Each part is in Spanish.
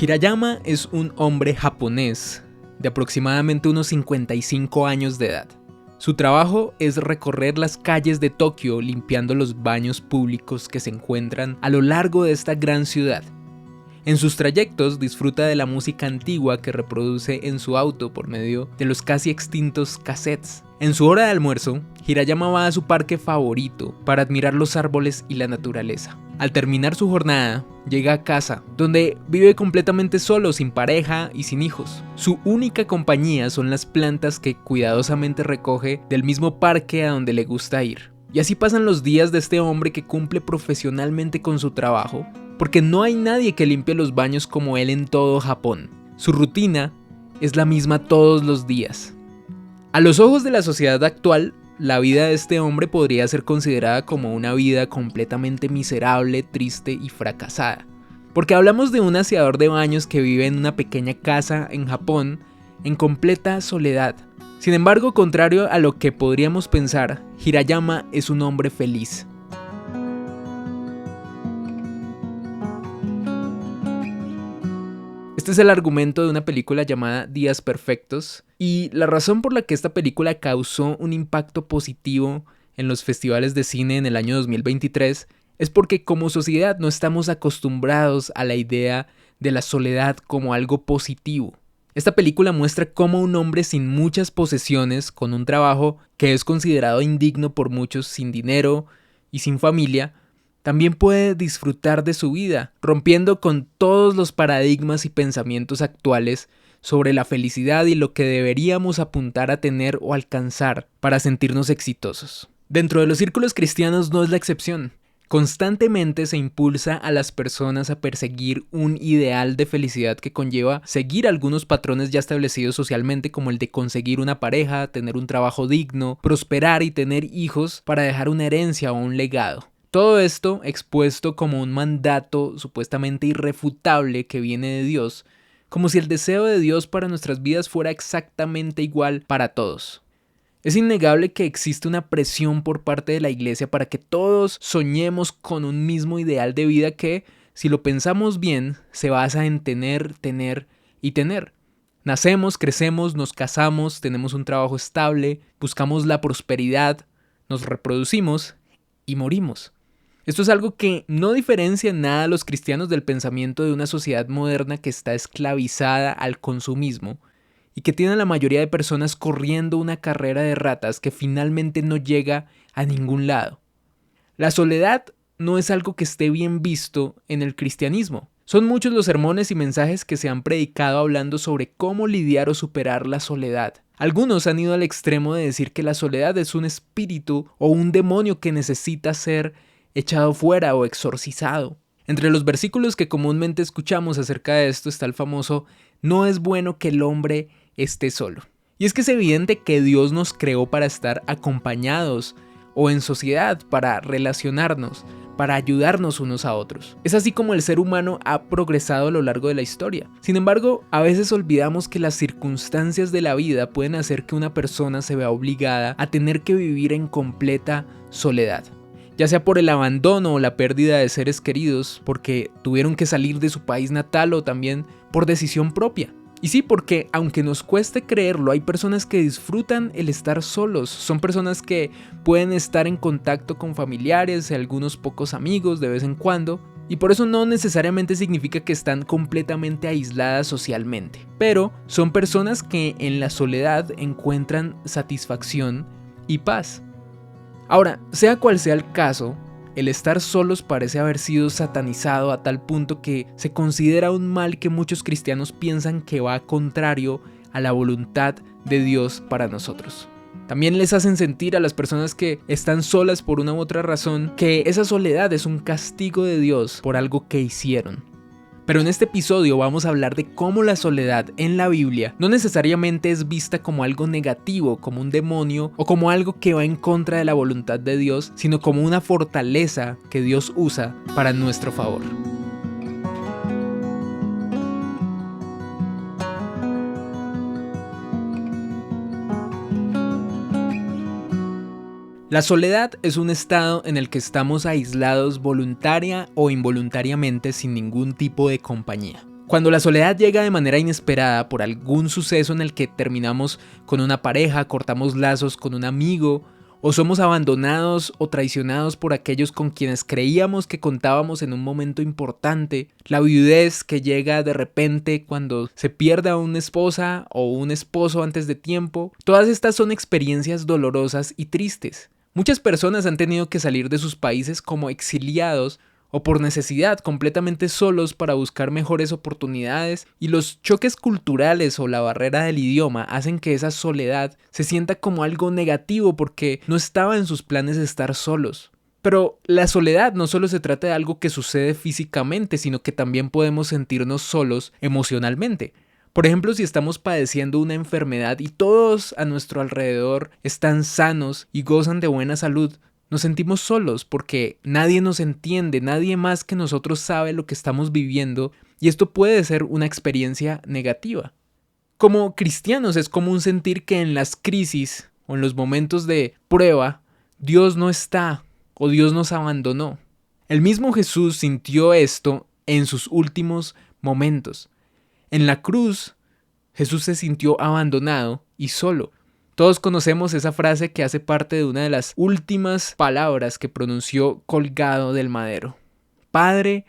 Hirayama es un hombre japonés de aproximadamente unos 55 años de edad. Su trabajo es recorrer las calles de Tokio limpiando los baños públicos que se encuentran a lo largo de esta gran ciudad. En sus trayectos disfruta de la música antigua que reproduce en su auto por medio de los casi extintos cassettes. En su hora de almuerzo, Hirayama va a su parque favorito para admirar los árboles y la naturaleza. Al terminar su jornada, llega a casa, donde vive completamente solo, sin pareja y sin hijos. Su única compañía son las plantas que cuidadosamente recoge del mismo parque a donde le gusta ir. Y así pasan los días de este hombre que cumple profesionalmente con su trabajo, porque no hay nadie que limpie los baños como él en todo Japón. Su rutina es la misma todos los días. A los ojos de la sociedad actual, la vida de este hombre podría ser considerada como una vida completamente miserable, triste y fracasada. Porque hablamos de un aseador de baños que vive en una pequeña casa en Japón, en completa soledad. Sin embargo, contrario a lo que podríamos pensar, Hirayama es un hombre feliz. Este es el argumento de una película llamada Días Perfectos, y la razón por la que esta película causó un impacto positivo en los festivales de cine en el año 2023 es porque como sociedad no estamos acostumbrados a la idea de la soledad como algo positivo. Esta película muestra cómo un hombre sin muchas posesiones, con un trabajo que es considerado indigno por muchos, sin dinero y sin familia, también puede disfrutar de su vida, rompiendo con todos los paradigmas y pensamientos actuales sobre la felicidad y lo que deberíamos apuntar a tener o alcanzar para sentirnos exitosos. Dentro de los círculos cristianos no es la excepción. Constantemente se impulsa a las personas a perseguir un ideal de felicidad que conlleva seguir algunos patrones ya establecidos socialmente, como el de conseguir una pareja, tener un trabajo digno, prosperar y tener hijos para dejar una herencia o un legado. Todo esto expuesto como un mandato supuestamente irrefutable que viene de Dios, como si el deseo de Dios para nuestras vidas fuera exactamente igual para todos. Es innegable que existe una presión por parte de la iglesia para que todos soñemos con un mismo ideal de vida que, si lo pensamos bien, se basa en tener y tener. Nacemos, crecemos, nos casamos, tenemos un trabajo estable, buscamos la prosperidad, nos reproducimos y morimos. Esto es algo que no diferencia en nada a los cristianos del pensamiento de una sociedad moderna que está esclavizada al consumismo y que tiene a la mayoría de personas corriendo una carrera de ratas que finalmente no llega a ningún lado. La soledad no es algo que esté bien visto en el cristianismo. Son muchos los sermones y mensajes que se han predicado hablando sobre cómo lidiar o superar la soledad. Algunos han ido al extremo de decir que la soledad es un espíritu o un demonio que necesita ser echado fuera o exorcizado. Entre los versículos que comúnmente escuchamos acerca de esto está el famoso "no es bueno que el hombre esté solo". Y es que es evidente que Dios nos creó para estar acompañados o en sociedad, para relacionarnos, para ayudarnos unos a otros. Es así como el ser humano ha progresado a lo largo de la historia. Sin embargo, a veces olvidamos que las circunstancias de la vida pueden hacer que una persona se vea obligada a tener que vivir en completa soledad. Ya sea por el abandono o la pérdida de seres queridos, porque tuvieron que salir de su país natal o también por decisión propia. Y sí, porque aunque nos cueste creerlo, hay personas que disfrutan el estar solos. Son personas que pueden estar en contacto con familiares, algunos pocos amigos de vez en cuando, y por eso no necesariamente significa que están completamente aisladas socialmente. Pero son personas que en la soledad encuentran satisfacción y paz. Ahora, sea cual sea el caso, el estar solos parece haber sido satanizado a tal punto que se considera un mal que muchos cristianos piensan que va contrario a la voluntad de Dios para nosotros. También les hacen sentir a las personas que están solas por una u otra razón que esa soledad es un castigo de Dios por algo que hicieron. Pero en este episodio vamos a hablar de cómo la soledad en la Biblia no necesariamente es vista como algo negativo, como un demonio o como algo que va en contra de la voluntad de Dios, sino como una fortaleza que Dios usa para nuestro favor. La soledad es un estado en el que estamos aislados voluntaria o involuntariamente sin ningún tipo de compañía. Cuando la soledad llega de manera inesperada por algún suceso en el que terminamos con una pareja, cortamos lazos con un amigo, o somos abandonados o traicionados por aquellos con quienes creíamos que contábamos en un momento importante, la viudez que llega de repente cuando se pierde a una esposa o un esposo antes de tiempo, todas estas son experiencias dolorosas y tristes. Muchas personas han tenido que salir de sus países como exiliados o por necesidad, completamente solos para buscar mejores oportunidades, y los choques culturales o la barrera del idioma hacen que esa soledad se sienta como algo negativo porque no estaba en sus planes estar solos. Pero la soledad no solo se trata de algo que sucede físicamente, sino que también podemos sentirnos solos emocionalmente. Por ejemplo, si estamos padeciendo una enfermedad y todos a nuestro alrededor están sanos y gozan de buena salud, nos sentimos solos porque nadie nos entiende, nadie más que nosotros sabe lo que estamos viviendo, y esto puede ser una experiencia negativa. Como cristianos es común sentir que en las crisis o en los momentos de prueba, Dios no está o Dios nos abandonó. El mismo Jesús sintió esto en sus últimos momentos. En la cruz, Jesús se sintió abandonado y solo. Todos conocemos esa frase que hace parte de una de las últimas palabras que pronunció colgado del madero. Padre,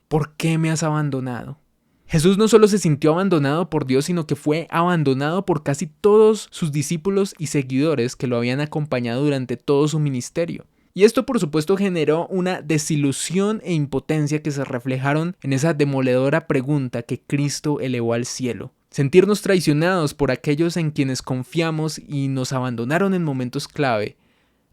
¿por qué me has abandonado? Jesús no solo se sintió abandonado por Dios, sino que fue abandonado por casi todos sus discípulos y seguidores que lo habían acompañado durante todo su ministerio. Y esto por supuesto generó una desilusión e impotencia que se reflejaron en esa demoledora pregunta que Cristo elevó al cielo. Sentirnos traicionados por aquellos en quienes confiamos y nos abandonaron en momentos clave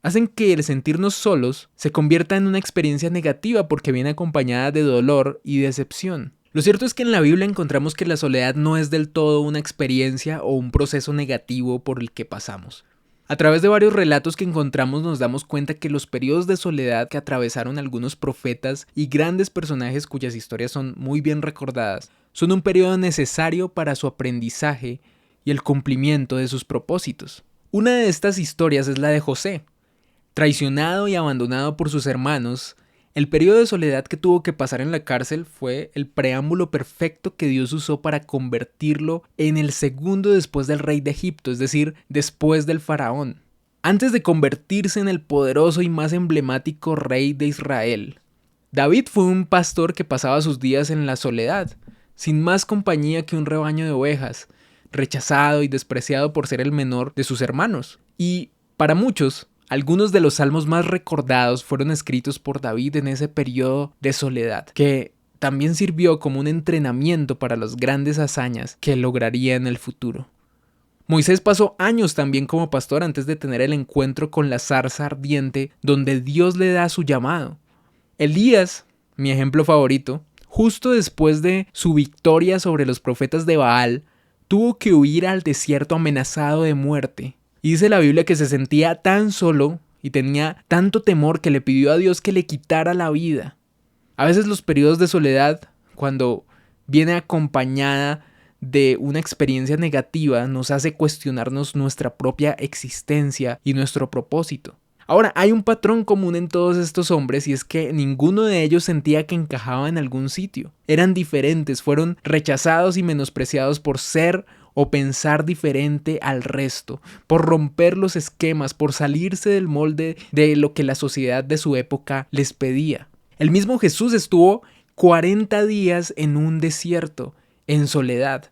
hacen que el sentirnos solos se convierta en una experiencia negativa porque viene acompañada de dolor y decepción. Lo cierto es que en la Biblia encontramos que la soledad no es del todo una experiencia o un proceso negativo por el que pasamos. A través de varios relatos que encontramos nos damos cuenta que los periodos de soledad que atravesaron algunos profetas y grandes personajes cuyas historias son muy bien recordadas son un periodo necesario para su aprendizaje y el cumplimiento de sus propósitos. Una de estas historias es la de José. Traicionado y abandonado por sus hermanos, el periodo de soledad que tuvo que pasar en la cárcel fue el preámbulo perfecto que Dios usó para convertirlo en el segundo después del rey de Egipto, es decir, después del faraón. Antes de convertirse en el poderoso y más emblemático rey de Israel, David fue un pastor que pasaba sus días en la soledad, sin más compañía que un rebaño de ovejas, rechazado y despreciado por ser el menor de sus hermanos. Y para muchos, algunos de los salmos más recordados fueron escritos por David en ese periodo de soledad, que también sirvió como un entrenamiento para las grandes hazañas que lograría en el futuro. Moisés pasó años también como pastor antes de tener el encuentro con la zarza ardiente donde Dios le da su llamado. Elías, mi ejemplo favorito, justo después de su victoria sobre los profetas de Baal, tuvo que huir al desierto amenazado de muerte. Y dice la Biblia que se sentía tan solo y tenía tanto temor que le pidió a Dios que le quitara la vida. A veces los periodos de soledad, cuando viene acompañada de una experiencia negativa, nos hace cuestionarnos nuestra propia existencia y nuestro propósito. Ahora, hay un patrón común en todos estos hombres y es que ninguno de ellos sentía que encajaba en algún sitio. Eran diferentes, fueron rechazados y menospreciados por ser o pensar diferente al resto, por romper los esquemas, por salirse del molde de lo que la sociedad de su época les pedía. El mismo Jesús estuvo 40 días en un desierto, en soledad.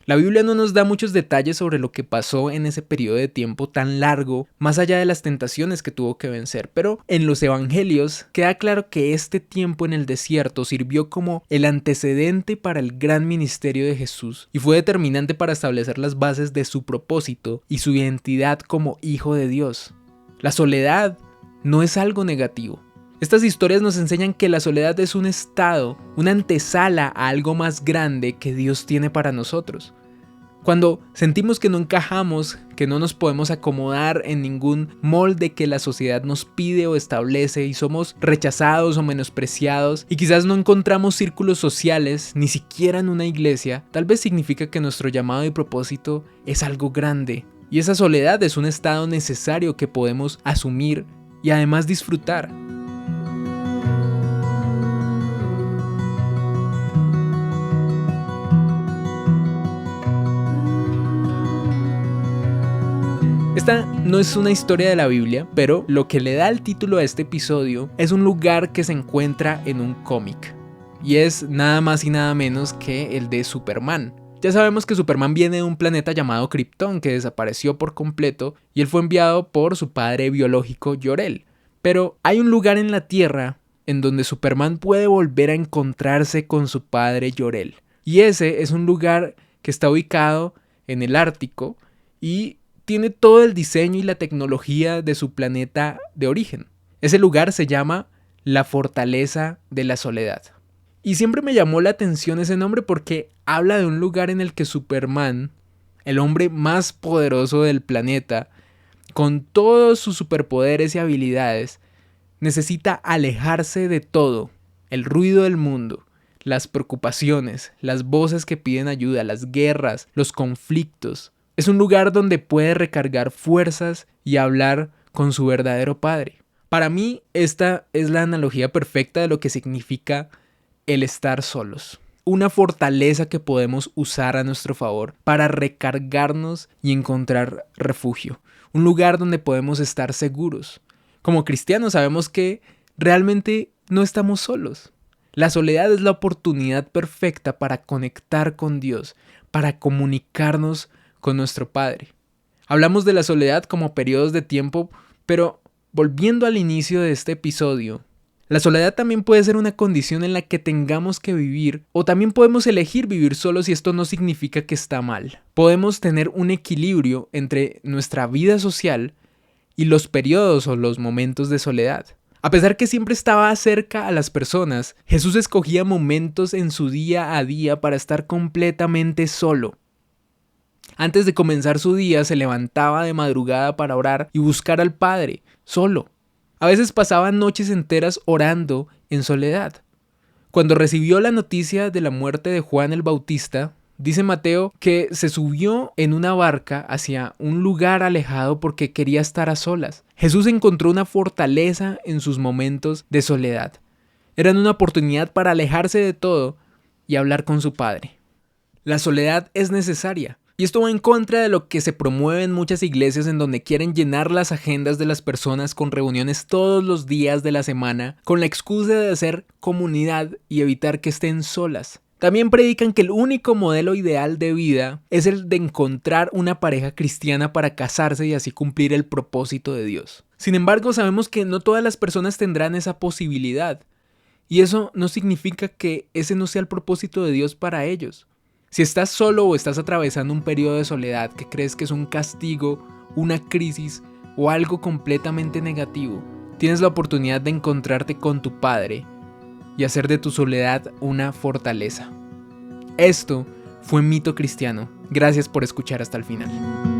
La Biblia no nos da muchos detalles sobre lo que pasó en ese periodo de tiempo tan largo, más allá de las tentaciones que tuvo que vencer, pero en los evangelios queda claro que este tiempo en el desierto sirvió como el antecedente para el gran ministerio de Jesús y fue determinante para establecer las bases de su propósito y su identidad como hijo de Dios. La soledad no es algo negativo. Estas historias nos enseñan que la soledad es un estado, una antesala a algo más grande que Dios tiene para nosotros. Cuando sentimos que no encajamos, que no nos podemos acomodar en ningún molde que la sociedad nos pide o establece y somos rechazados o menospreciados y quizás no encontramos círculos sociales, ni siquiera en una iglesia, tal vez significa que nuestro llamado y propósito es algo grande. Y esa soledad es un estado necesario que podemos asumir y además disfrutar. Esta no es una historia de la Biblia, pero lo que le da el título a este episodio es un lugar que se encuentra en un cómic. Y es nada más y nada menos que el de Superman. Ya sabemos que Superman viene de un planeta llamado Krypton que desapareció por completo y él fue enviado por su padre biológico Jor-El. Pero hay un lugar en la Tierra en donde Superman puede volver a encontrarse con su padre Jor-El. Y ese es un lugar que está ubicado en el Ártico y tiene todo el diseño y la tecnología de su planeta de origen. Ese lugar se llama la Fortaleza de la Soledad. Y siempre me llamó la atención ese nombre porque habla de un lugar en el que Superman, el hombre más poderoso del planeta, con todos sus superpoderes y habilidades, necesita alejarse de todo, el ruido del mundo, las preocupaciones, las voces que piden ayuda, las guerras, los conflictos. Es un lugar donde puede recargar fuerzas y hablar con su verdadero padre. Para mí, esta es la analogía perfecta de lo que significa el estar solos. Una fortaleza que podemos usar a nuestro favor para recargarnos y encontrar refugio. Un lugar donde podemos estar seguros. Como cristianos sabemos que realmente no estamos solos. La soledad es la oportunidad perfecta para conectar con Dios, para comunicarnos con nuestro Padre. Hablamos de la soledad como periodos de tiempo, pero volviendo al inicio de este episodio, la soledad también puede ser una condición en la que tengamos que vivir, o también podemos elegir vivir solos y esto no significa que está mal. Podemos tener un equilibrio entre nuestra vida social y los periodos o los momentos de soledad. A pesar que siempre estaba cerca a las personas, Jesús escogía momentos en su día a día para estar completamente solo. Antes de comenzar su día se levantaba de madrugada para orar y buscar al Padre, solo. A veces pasaba noches enteras orando en soledad. Cuando recibió la noticia de la muerte de Juan el Bautista, dice Mateo que se subió en una barca hacia un lugar alejado porque quería estar a solas. Jesús encontró una fortaleza en sus momentos de soledad. Eran una oportunidad para alejarse de todo y hablar con su Padre. La soledad es necesaria. Y esto va en contra de lo que se promueve en muchas iglesias en donde quieren llenar las agendas de las personas con reuniones todos los días de la semana con la excusa de hacer comunidad y evitar que estén solas. También predican que el único modelo ideal de vida es el de encontrar una pareja cristiana para casarse y así cumplir el propósito de Dios. Sin embargo, sabemos que no todas las personas tendrán esa posibilidad. Y eso no significa que ese no sea el propósito de Dios para ellos. Si estás solo o estás atravesando un periodo de soledad que crees que es un castigo, una crisis o algo completamente negativo, tienes la oportunidad de encontrarte con tu Padre y hacer de tu soledad una fortaleza. Esto fue Mito Cristiano. Gracias por escuchar hasta el final.